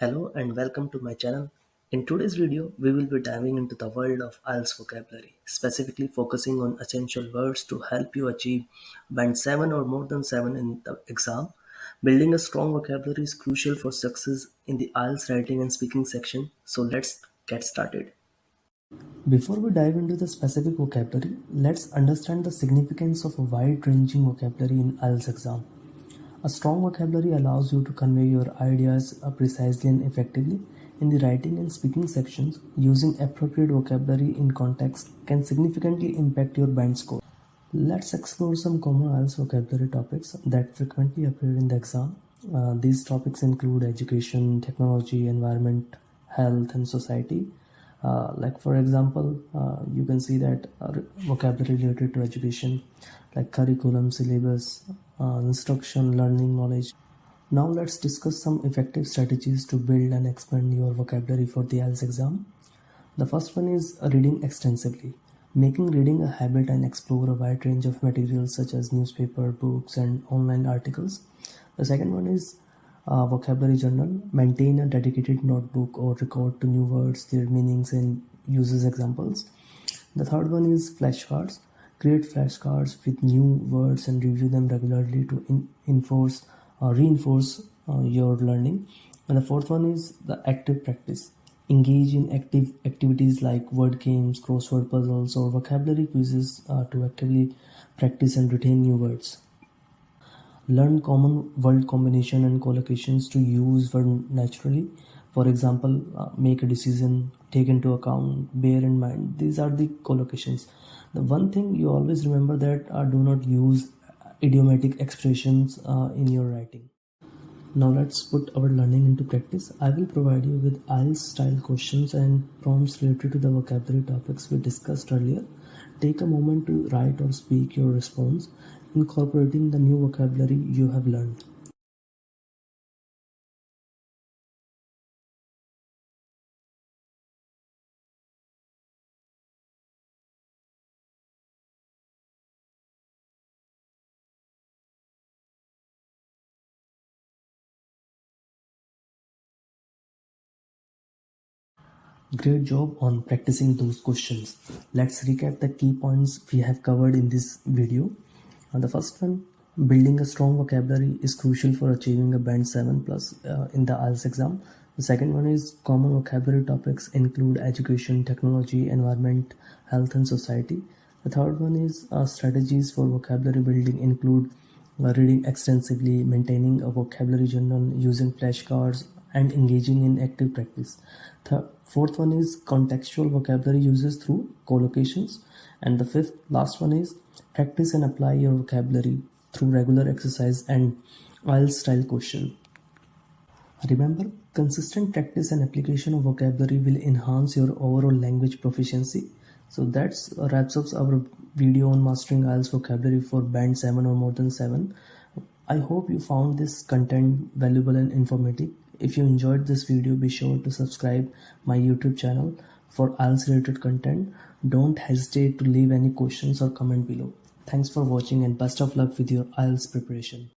Hello and welcome to my channel. In today's video, we will be diving into the world of IELTS vocabulary, specifically focusing on essential words to help you achieve band 7 or more than 7 in the exam. Building a strong vocabulary is crucial for success in the IELTS writing and speaking section, so let's get started. Before we dive into the specific vocabulary, let's understand the significance of a wide-ranging vocabulary in IELTS exam. A strong vocabulary allows you to convey your ideas precisely and effectively. In the writing and speaking sections, using appropriate vocabulary in context can significantly impact your band score. Let's explore some common IELTS vocabulary topics that frequently appear in the exam. These topics include education, technology, environment, health, and society. Like for example, you can see that vocabulary related to education, like curriculum, syllabus, instruction, learning, knowledge. Now let's discuss some effective strategies to build and expand your vocabulary for the IELTS exam. The first one is reading extensively. Making reading a habit and explore a wide range of materials such as newspaper, books, and online articles. The second one is vocabulary journal. Maintain a dedicated notebook or record to new words, their meanings, and uses examples. The third one is flashcards. Create flashcards with new words and review them regularly to reinforce your learning. And the fourth one is the active practice. Engage in active activities like word games, crossword puzzles, or vocabulary quizzes to actively practice and retain new words. Learn common word combination and collocations to use word naturally. For example, make a decision, take into account, bear in mind. These are the collocations. The one thing you always remember that do not use idiomatic expressions in your writing. Now let's put our learning into practice. I will provide you with IELTS-style questions and prompts related to the vocabulary topics we discussed earlier. Take a moment to write or speak your response, incorporating the new vocabulary you have learned. Great job on practicing those questions. Let's recap the key points we have covered in this video. The first one, building a strong vocabulary is crucial for achieving a band 7 plus in the IELTS exam. The second one is common vocabulary topics include education, technology, environment, health, and society. The third one is strategies for vocabulary building include reading extensively, maintaining a vocabulary journal, using flashcards, and engaging in active practice. Fourth one is contextual vocabulary uses through collocations. And the fifth, last one is practice and apply your vocabulary through regular exercise and IELTS-style question. Remember, consistent practice and application of vocabulary will enhance your overall language proficiency. So that wraps up our video on mastering IELTS vocabulary for band 7 or more than 7. I hope you found this content valuable and informative. If you enjoyed this video, be sure to subscribe my YouTube channel for IELTS related content. Don't hesitate to leave any questions or comment below. Thanks for watching and best of luck with your IELTS preparation.